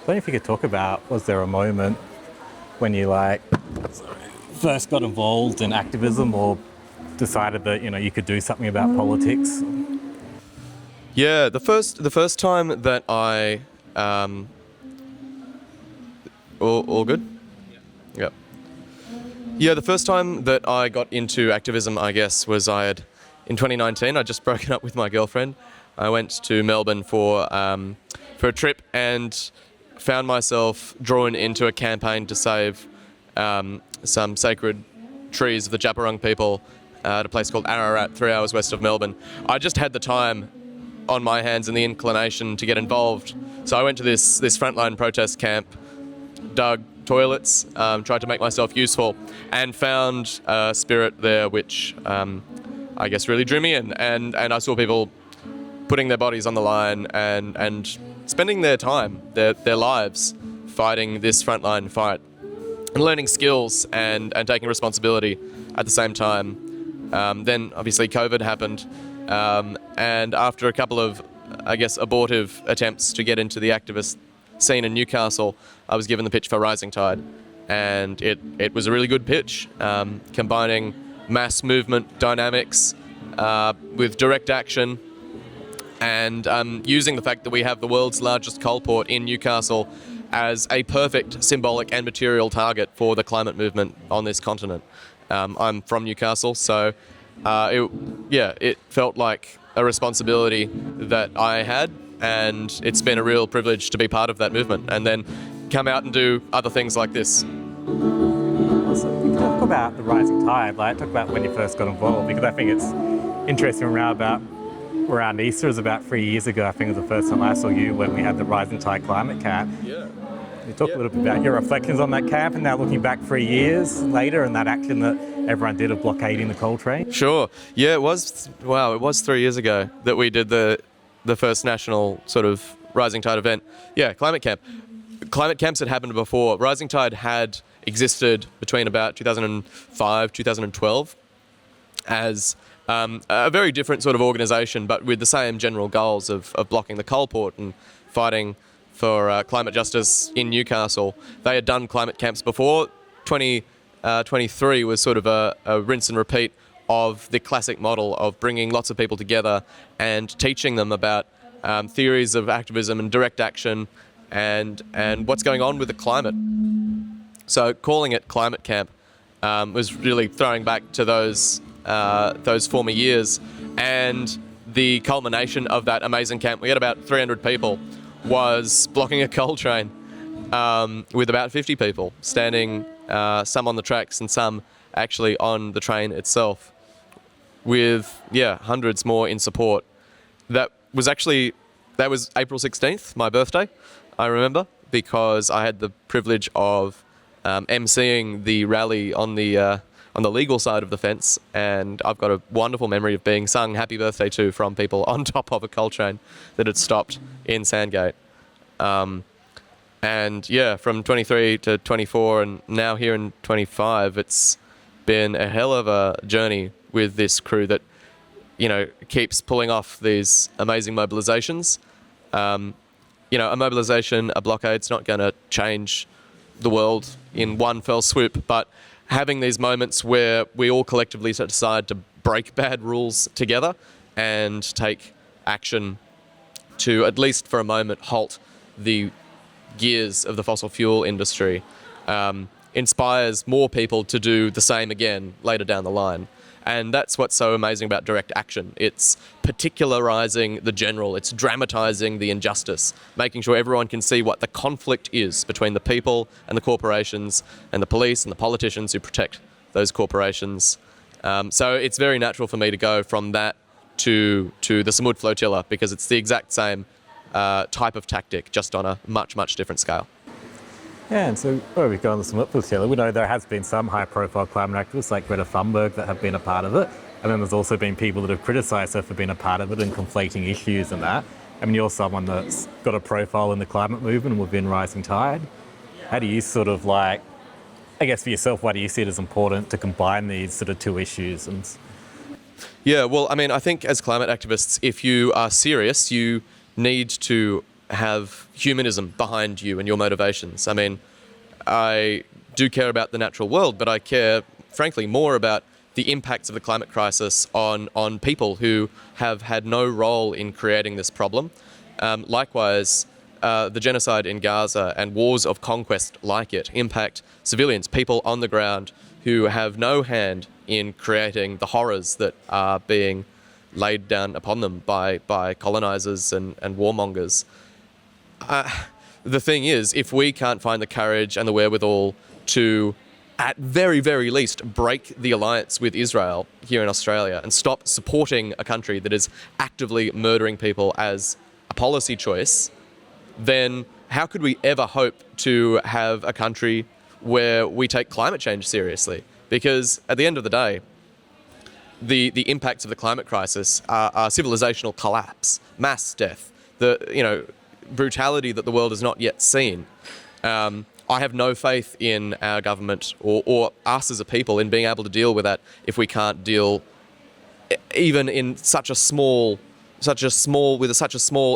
wonder if you could talk about, was there a moment when you first got involved in activism or decided that you could do something about politics? Yeah, the first time that I all good? Yep. Yeah, the first time that I got into activism, I guess, was in 2019. I'd just broken up with my girlfriend. I went to Melbourne for a trip and found myself drawn into a campaign to save some sacred trees of the Djapurrung people at a place called Ararat, 3 hours west of Melbourne. I just had the time on my hands and the inclination to get involved. So I went to this frontline protest camp, dug toilets, tried to make myself useful, and found a spirit there which I guess really drew me in. And I saw people putting their bodies on the line and spending their time, their lives, fighting this frontline fight and learning skills and taking responsibility at the same time. Then obviously COVID happened, and after a couple of, I guess, abortive attempts to get into the activist scene in Newcastle, I was given the pitch for Rising Tide, and it was a really good pitch, combining mass movement dynamics with direct action, and using the fact that we have the world's largest coal port in Newcastle as a perfect symbolic and material target for the climate movement on this continent. I'm from Newcastle, so it felt like a responsibility that I had, and it's been a real privilege to be part of that movement and then come out and do other things like this. Also, you talk about the Rising Tide, talk about when you first got involved, because I think it's interesting around Easter is about 3 years ago. I think it was the first time I saw you when we had the Rising Tide climate camp. Yeah. You talk a little bit about your reflections on that camp and now looking back 3 years later and that action that everyone did of blockading the coal train. Sure. Yeah, it was 3 years ago that we did the first national sort of Rising Tide event. Yeah, climate camp. Climate camps had happened before. Rising Tide had existed between about 2005, 2012 as a very different sort of organisation, but with the same general goals of blocking the coal port and fighting for climate justice in Newcastle. They had done climate camps before. 2023 was sort of a rinse and repeat of the classic model of bringing lots of people together and teaching them about theories of activism and direct action and what's going on with the climate. So calling it climate camp was really throwing back to those former years, and the culmination of that amazing camp, we had about 300 people, was blocking a coal train with about 50 people standing, some on the tracks and some actually on the train itself, with hundreds more in support. That was April 16th, my birthday, I remember, because I had the privilege of emceeing the rally on the legal side of the fence, and I've got a wonderful memory of being sung happy birthday to from people on top of a coal train that had stopped in Sandgate. And yeah, from 23 to 24 and now here in 25, it's been a hell of a journey with this crew that, keeps pulling off these amazing mobilizations. A mobilization, a blockade's not going to change the world in one fell swoop, but having these moments where we all collectively decide to break bad rules together and take action to, at least for a moment, halt the gears of the fossil fuel industry, inspires more people to do the same again later down the line. And that's what's so amazing about direct action. It's particularizing the general, it's dramatizing the injustice, making sure everyone can see what the conflict is between the people and the corporations and the police and the politicians who protect those corporations. So it's very natural for me to go from that to the Sumud Flotilla, because it's the exact same type of tactic, just on a much, much different scale. Yeah, and so where we go on the Sumud Flotilla, we know there has been some high-profile climate activists like Greta Thunberg that have been a part of it, and then there's also been people that have criticised her for being a part of it and conflating issues and that. I mean, you're someone that's got a profile in the climate movement within Rising Tide. How do you sort of I guess for yourself, why do you see it as important to combine these sort of two issues? Yeah, well, I mean, I think as climate activists, if you are serious, you need to have humanism behind you and your motivations. I mean, I do care about the natural world, but I care, frankly, more about the impacts of the climate crisis on people who have had no role in creating this problem. Likewise, the genocide in Gaza and wars of conquest like it impact civilians, people on the ground who have no hand in creating the horrors that are being laid down upon them by colonizers and warmongers. The thing is, if we can't find the courage and the wherewithal to, at very, very least, break the alliance with Israel here in Australia and stop supporting a country that is actively murdering people as a policy choice, then how could we ever hope to have a country where we take climate change seriously? Because at the end of the day, the impacts of the climate crisis are civilizational collapse, mass death, the brutality that the world has not yet seen. I have no faith in our government or us as a people in being able to deal with that if we can't deal even in such a small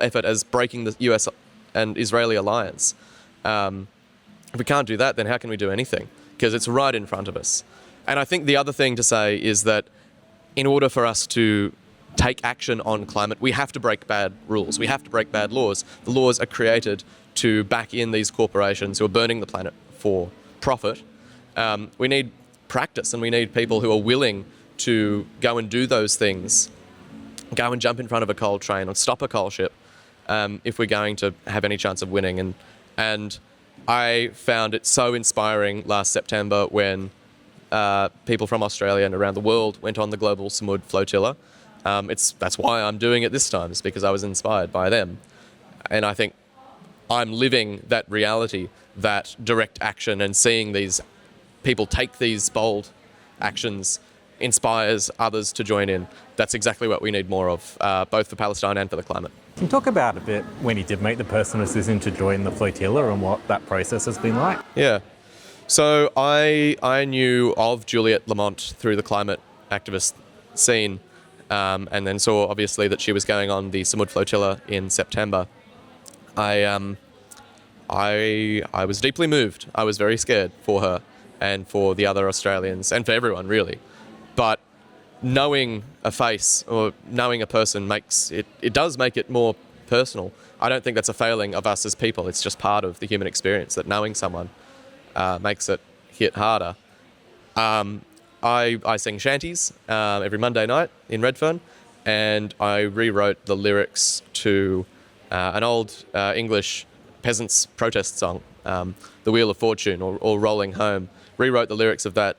effort as breaking the US and Israeli alliance. If we can't do that, then how can we do anything? Because it's right in front of us. And I think the other thing to say is that in order for us to take action on climate, we have to break bad rules. We have to break bad laws. The laws are created to back in these corporations who are burning the planet for profit. We need practice, and we need people who are willing to go and do those things, go and jump in front of a coal train or stop a coal ship if we're going to have any chance of winning. And I found it so inspiring last September when people from Australia and around the world went on the Global Sumud Flotilla. That's why I'm doing it this time, is because I was inspired by them. And I think I'm living that reality, that direct action, and seeing these people take these bold actions inspires others to join in. That's exactly what we need more of, both for Palestine and for the climate. Can you talk about a bit when you did make the personal decision to join the flotilla and what that process has been like? Yeah. So I knew of Juliette Lamont through the climate activist scene, and then saw obviously that she was going on the Sumud Flotilla in September. I was deeply moved. I was very scared for her and for the other Australians and for everyone really. But knowing a face or knowing a person does make it more personal. I don't think that's a failing of us as people. It's just part of the human experience that knowing someone makes it hit harder. I sing shanties every Monday night in Redfern, and I rewrote the lyrics to an old English peasants' protest song, The Wheel of Fortune or Rolling Home. Rewrote the lyrics of that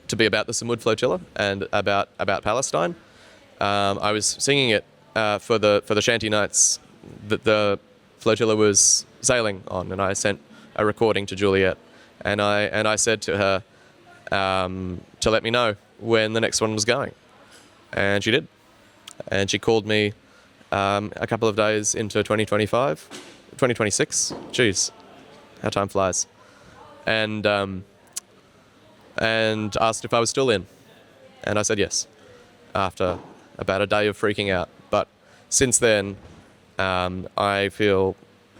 to be about the Sumud Flotilla and about Palestine. I was singing it for the shanty nights that the flotilla was sailing on, and I sent a recording to Juliette, and I said to her to let me know when the next one was going, and she did, and she called me a couple of days into 2026. Jeez, how time flies, and asked if I was still in, and I said yes, after about a day of freaking out. But since then, I feel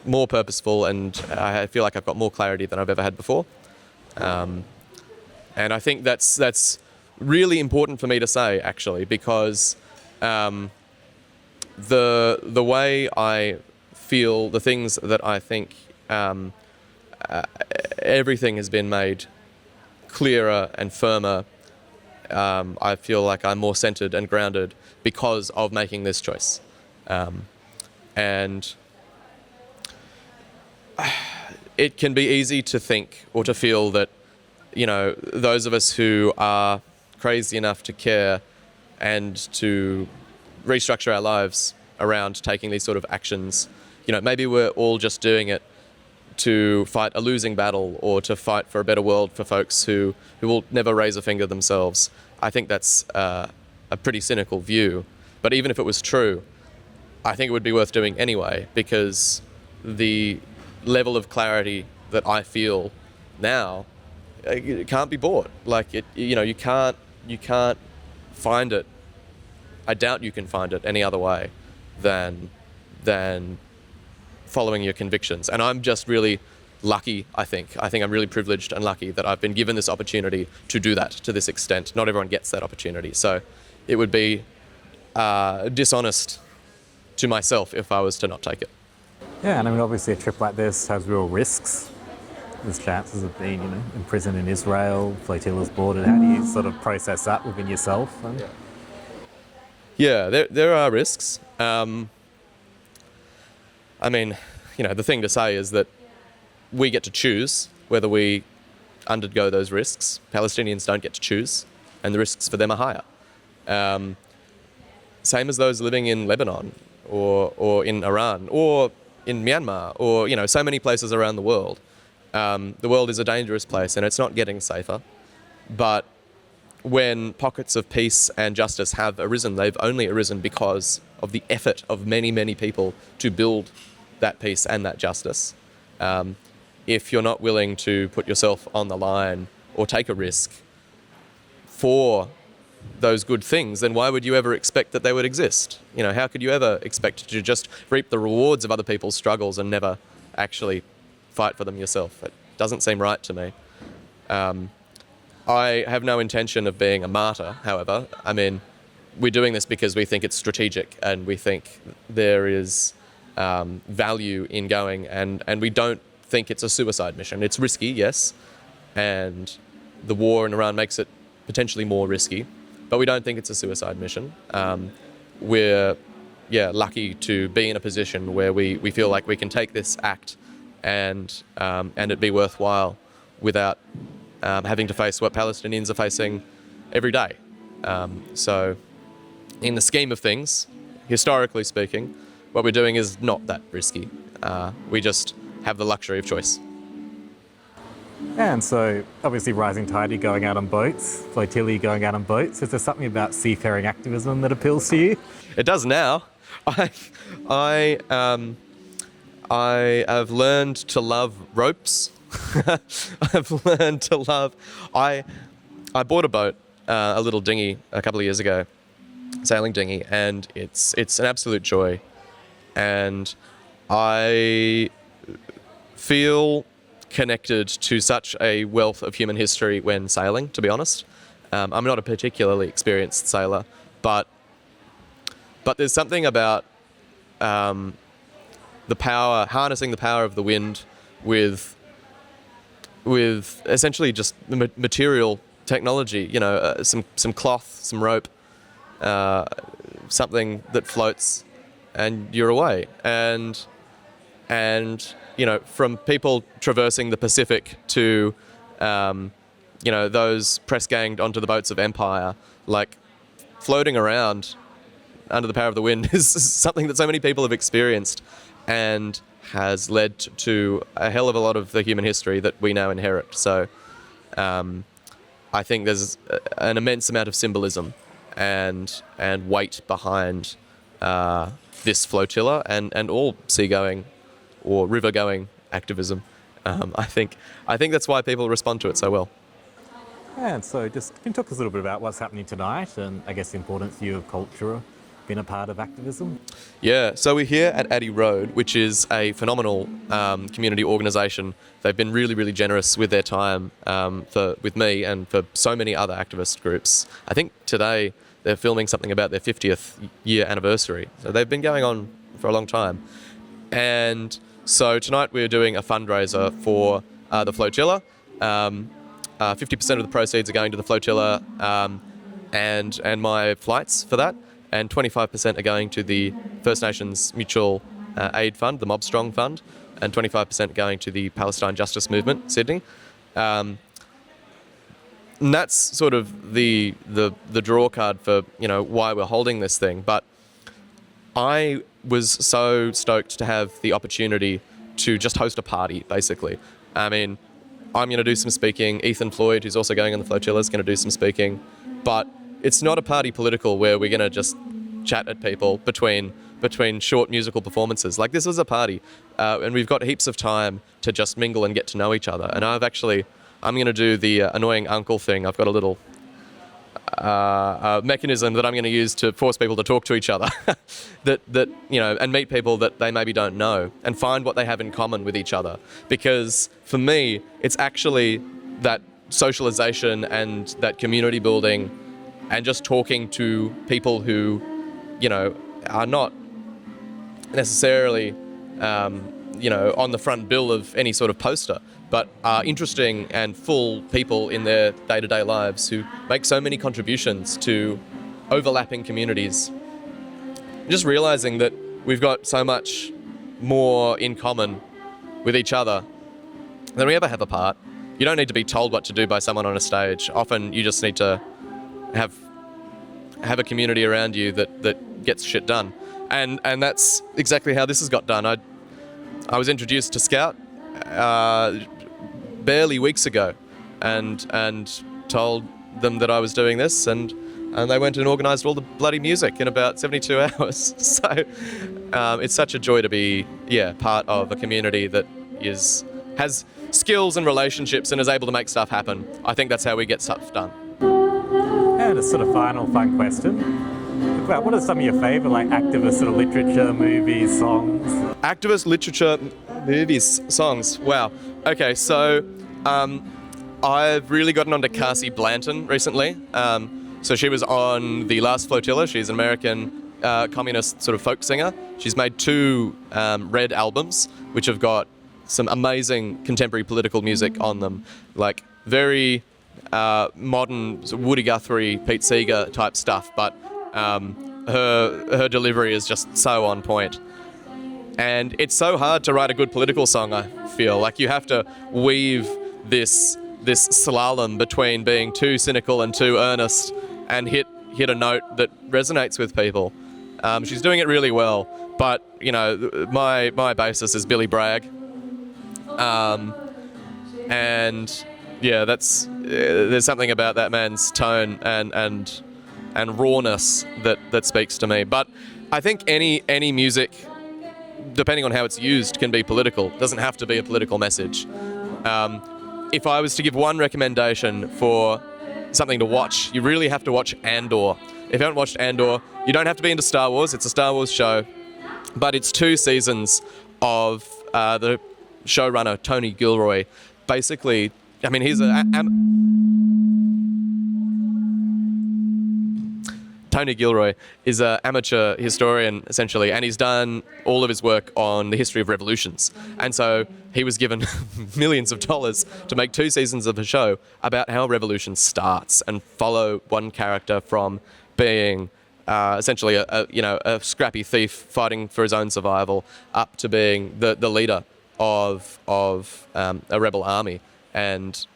more purposeful, and I feel like I've got more clarity than I've ever had before. And I think that's really important for me to say, actually, because the way I feel, the things that I think, everything has been made clearer and firmer. I feel like I'm more centered and grounded because of making this choice. And it can be easy to think or to feel that, those of us who are crazy enough to care and to restructure our lives around taking these sort of actions, maybe we're all just doing it to fight a losing battle or to fight for a better world for folks who will never raise a finger themselves. I think that's a pretty cynical view. But even if it was true, I think it would be worth doing anyway, because the level of clarity that I feel now, it can't be bought. Like you can't find it. I doubt you can find it any other way than following your convictions. And I'm just really lucky, I think. I think I'm really privileged and lucky that I've been given this opportunity to do that to this extent. Not everyone gets that opportunity. So it would be dishonest to myself if I was to not take it. Yeah, and I mean, obviously a trip like this has real risks. There's chances of being, imprisoned in Israel, flotillas boarded. How do you sort of process that within yourself? Yeah, there are risks. I mean, the thing to say is that we get to choose whether we undergo those risks. Palestinians don't get to choose, and the risks for them are higher. Same as those living in Lebanon or in Iran or in Myanmar or, so many places around the world. The world is a dangerous place and it's not getting safer. But when pockets of peace and justice have arisen, they've only arisen because of the effort of many, many people to build that peace and that justice. If you're not willing to put yourself on the line or take a risk for those good things, then why would you ever expect that they would exist? How could you ever expect to just reap the rewards of other people's struggles and never actually fight for them yourself? It doesn't seem right to me. I have no intention of being a martyr, however. I mean, we're doing this because we think it's strategic and we think there is value in going, and we don't think it's a suicide mission. It's risky, yes, and the war in Iran makes it potentially more risky, but we don't think it's a suicide mission. We're lucky to be in a position where we feel like we can take this act and it be worthwhile without having to face what Palestinians are facing every day. So in the scheme of things, historically speaking, what we're doing is not that risky. We just have the luxury of choice. And so, obviously, rising tide, you're going out on boats, flotilla, you're going out on boats. Is there something about seafaring activism that appeals to you? It does now. I have learned to love ropes. I've learned to love. I bought a boat, a little dinghy, a couple of years ago, sailing dinghy, and it's an absolute joy. And I feel connected to such a wealth of human history when sailing, to be honest. I'm not a particularly experienced sailor, but there's something about the power, harnessing the power of the wind with essentially just material technology, some cloth, some rope, something that floats, and you're away. And from people traversing the Pacific to, those press-ganged onto the boats of empire, like floating around under the power of the wind is something that so many people have experienced and has led to a hell of a lot of the human history that we now inherit. So I think there's an immense amount of symbolism and weight behind this flotilla and all seagoing or river-going activism. I think that's why people respond to it so well. And so can you talk us a little bit about what's happening tonight and I guess the importance to you of culture being a part of activism? Yeah, so we're here at Addy Road, which is a phenomenal community organisation. They've been really, really generous with their time with me and for so many other activist groups. I think today they're filming something about their 50th year anniversary. So they've been going on for a long time. And so tonight we're doing a fundraiser for the flotilla. 50% of the proceeds are going to the flotilla and my flights for that. And 25% are going to the First Nations Mutual Aid Fund, the Mob Strong Fund, and 25% going to the Palestine Justice Movement, Sydney. And that's sort of the draw card for why we're holding this thing. But I was so stoked to have the opportunity to just host a party, basically. I mean, I'm going to do some speaking. Ethan Floyd, who's also going on the flotilla, is going to do some speaking. But it's not a party political where we're going to just chat at people between short musical performances. Like, this is a party, and we've got heaps of time to just mingle and get to know each other. And I'm going to do the annoying uncle thing. I've got a little mechanism that I'm going to use to force people to talk to each other, that you know, and meet people that they maybe don't know, and find what they have in common with each other. Because for me, it's actually that socialization and that community building, and just talking to people who, you know, are not necessarily, you know, on the front bill of any sort of poster, but are interesting and full people in their day-to-day lives who make so many contributions to overlapping communities. Just realizing that we've got so much more in common with each other than we ever have apart. You don't need to be told what to do by someone on a stage. Often you just need to have a community around you that gets shit done. And that's exactly how this has got done. I was introduced to Scout barely weeks ago, and told them that I was doing this, and they went and organised all the bloody music in about 72 hours. So it's such a joy to be part of a community that has skills and relationships and is able to make stuff happen. I think that's how we get stuff done. And a sort of final fun question. What are some of your favourite activist sort of literature, movies, songs? Activist literature, movies, songs. Wow. Okay, so I've really gotten onto Cassie Blanton recently. So she was on the last Flotilla. She's an American communist sort of folk singer. She's made 2 Red albums, which have got some amazing contemporary political music on them, like very modern Woody Guthrie, Pete Seeger type stuff, but her delivery is just so on point. And it's so hard to write a good political song, I feel. Like you have to weave this slalom between being too cynical and too earnest and hit a note that resonates with people. She's doing it really well, but you know, my basis is Billy Bragg. And yeah, there's something about that man's tone and rawness that speaks to me. But I think any music, depending on how it's used, can be political. It doesn't have to be a political message. If I was to give one recommendation for something to watch, you really have to watch Andor. If you haven't watched Andor, you don't have to be into Star Wars. It's a Star Wars show, but it's 2 seasons of the showrunner Tony Gilroy. Basically, I mean, he's Tony Gilroy is an amateur historian, essentially, and he's done all of his work on the history of revolutions. And so he was given millions of dollars to make 2 seasons of a show about how a revolution starts and follow one character from being essentially a scrappy thief fighting for his own survival up to being the leader of a rebel army. And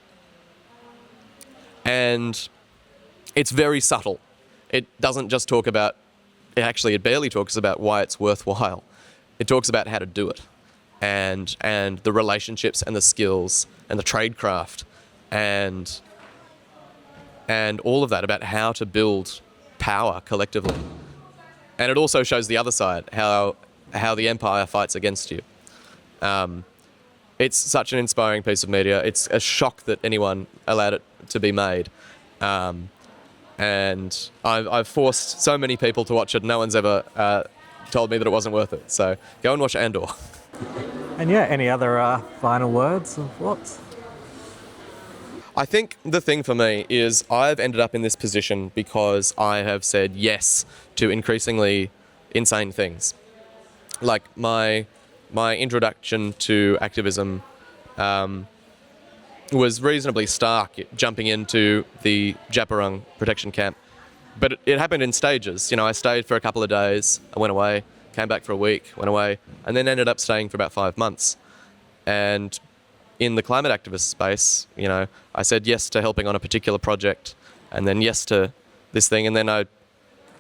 it's very subtle. It doesn't just talk about, it barely talks about why it's worthwhile. It talks about how to do it, and the relationships and the skills and the tradecraft and all of that about how to build power collectively. And it also shows the other side, how the empire fights against you. It's such an inspiring piece of media. It's a shock that anyone allowed it to be made. And I've forced so many people to watch it. No one's ever told me that it wasn't worth it. So go and watch Andor. And yeah, any other final words of what? I think the thing for me is I've ended up in this position because I have said yes to increasingly insane things. Like my introduction to activism was reasonably stark, jumping into the Japarung protection camp. But it happened in stages. You know, I stayed for a couple of days, I went away, came back for a week, went away, and then ended up staying for about 5 months. And in the climate activist space, you know, I said yes to helping on a particular project, and then yes to this thing, and then I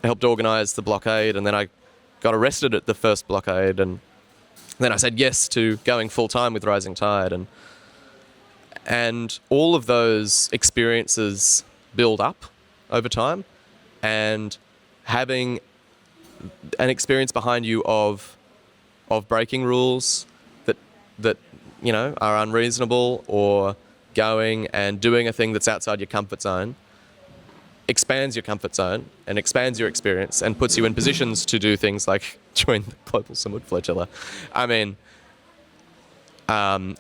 helped organise the blockade, and then I got arrested at the first blockade, and then I said yes to going full-time with Rising Tide, and all of those experiences build up over time, and having an experience behind you of breaking rules that you know are unreasonable, or going and doing a thing that's outside your comfort zone, expands your comfort zone and expands your experience and puts you in positions to do things like join the Global Sumud Flotilla. I mean, and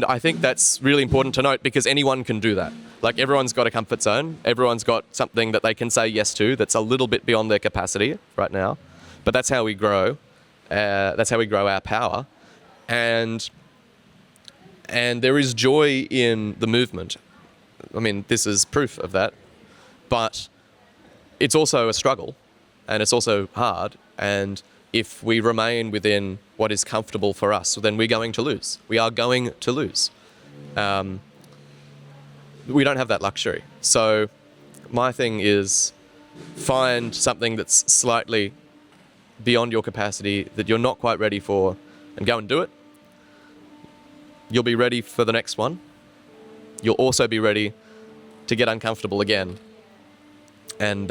I think that's really important to note, because anyone can do that. Like, everyone's got a comfort zone. Everyone's got something that they can say yes to that's a little bit beyond their capacity right now. But that's how we grow. That's how we grow our power. And there is joy in the movement. I mean, this is proof of that. But it's also a struggle, and it's also hard. And if we remain within what is comfortable for us, then we're going to lose. We are going to lose. We don't have that luxury. So my thing is, find something that's slightly beyond your capacity, that you're not quite ready for, and go and do it. You'll be ready for the next one. You'll also be ready to get uncomfortable again and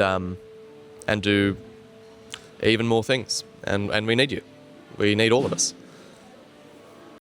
do even more things. And we need you. We need all of us.